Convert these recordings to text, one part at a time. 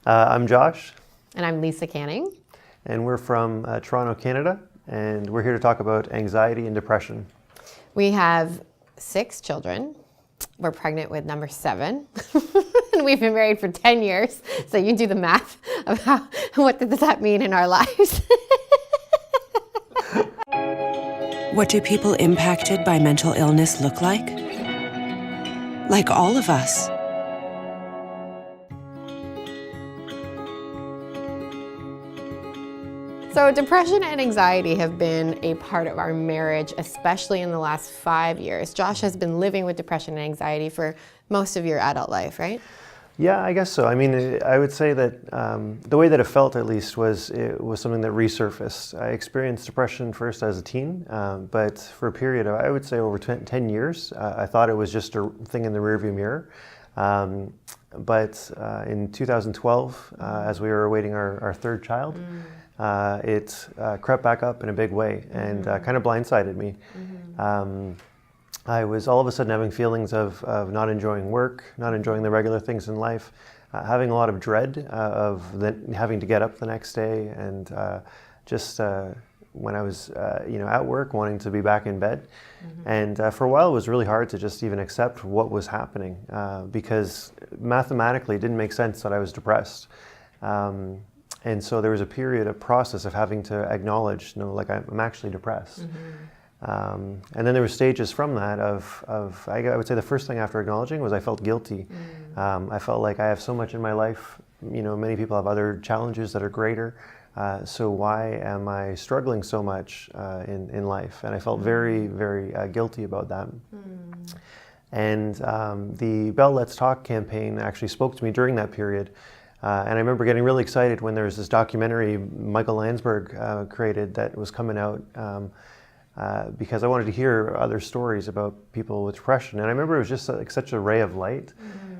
I'm Josh. And I'm Lisa Canning. And we're from Toronto, Canada. And we're here to talk about anxiety and depression. We have 6 children. We're pregnant with number 7. And we've been married for 10 years. So you do the math of what does that mean in our lives. What do people impacted by mental illness look like? Like all of us. So depression and anxiety have been a part of our marriage, especially in the last 5 years. Josh has been living with depression and anxiety for most of your adult life, right? Yeah, I guess so. I mean, I would say that the way that it felt, at least, was it was something that resurfaced. I experienced depression first as a teen, but for a period of, I would say, over 10 years, I thought it was just a thing in the rearview mirror. But in 2012, as we were awaiting our third child, it crept back up in a big way and kind of blindsided me. I was all of a sudden having feelings of not enjoying work, not enjoying the regular things in life, having a lot of dread of having to get up the next day, and just when I was at work, wanting to be back in bed. And for a while it was really hard to just even accept what was happening because mathematically it didn't make sense that I was depressed. And so there was a period of process of having to acknowledge, like I'm actually depressed. And then there were stages from that of I would say the first thing after acknowledging was I felt guilty. I felt like I have so much in my life, many people have other challenges that are greater, so why am I struggling so much in life? And I felt very, very guilty about that. And the Bell Let's Talk campaign actually spoke to me during that period. And I remember getting really excited when there was this documentary Michael Landsberg created that was coming out because I wanted to hear other stories about people with depression. And I remember it was just like such a ray of light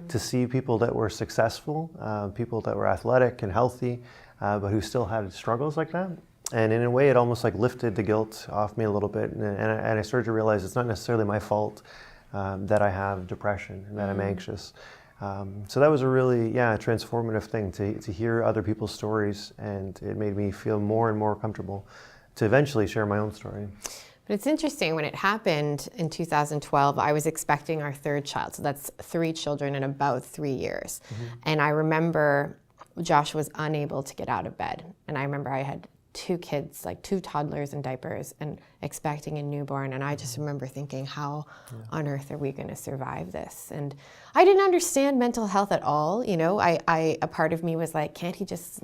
to see people that were successful, people that were athletic and healthy, but who still had struggles like that. And in a way, it almost like lifted the guilt off me a little bit. And I started to realize it's not necessarily my fault that I have depression and that I'm anxious. So that was a really, transformative thing to hear other people's stories, and it made me feel more and more comfortable to eventually share my own story. But it's interesting, when it happened in 2012, I was expecting our third child. So that's 3 children in about 3 years. And I remember Josh was unable to get out of bed. And I remember I had 2 kids, like 2 toddlers in diapers, and expecting a newborn. And I just remember thinking, how on earth are we going to survive this? And I didn't understand mental health at all. A part of me was like, can't he just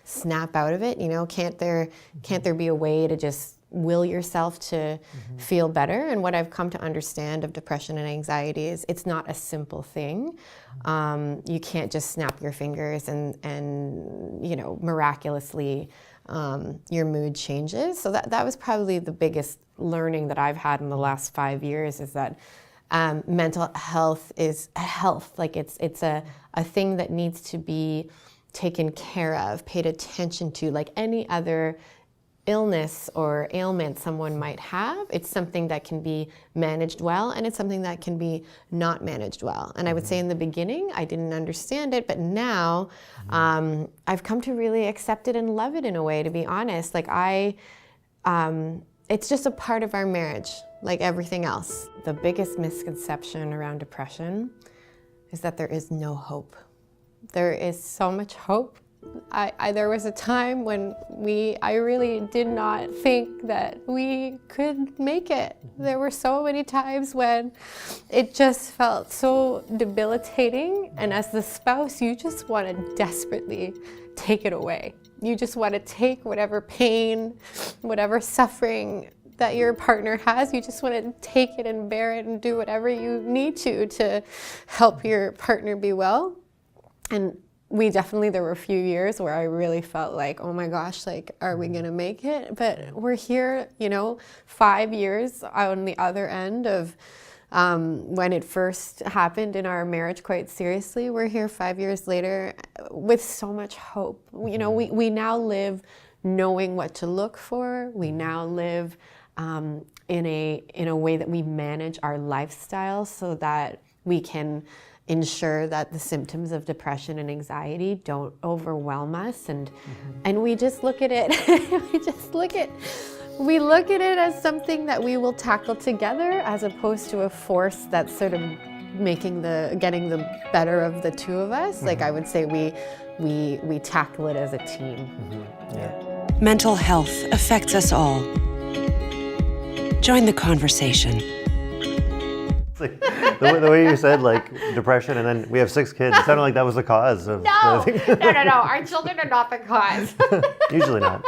snap out of it? Can't there be a way to just will yourself to feel better? And what I've come to understand of depression and anxiety is it's not a simple thing. You can't just snap your fingers and miraculously your mood changes. So that was probably the biggest learning that I've had in the last 5 years, is that mental health is a health. Like it's a thing that needs to be taken care of, paid attention to, like any other illness or ailment someone might have. It's something that can be managed well, and it's something that can be not managed well. And I would say in the beginning, I didn't understand it, but now I've come to really accept it and love it in a way, to be honest. Like it's just a part of our marriage, like everything else. The biggest misconception around depression is that there is no hope. There is so much hope. There was a time when I really did not think that we could make it. There were so many times when it just felt so debilitating, and as the spouse, you just want to desperately take it away. You just want to take whatever pain, whatever suffering that your partner has, you just want to take it and bear it and do whatever you need to help your partner be well. And there were a few years where I really felt like, oh my gosh, like, are we gonna make it? But we're here, 5 years on the other end of when it first happened in our marriage quite seriously. We're here 5 years later with so much hope. We now live knowing what to look for. We now live in a way that we manage our lifestyle so that we can ensure that the symptoms of depression and anxiety don't overwhelm us, and we just look at it we look at it as something that we will tackle together, as opposed to a force that's sort of getting the better of the two of us. Like, I would say we tackle it as a team. Yeah. Mental health affects us all. Join the conversation. It's like, the way you said, like, depression, and then we have 6 kids, it sounded like that was the cause of No, no, our children are not the cause. Usually not.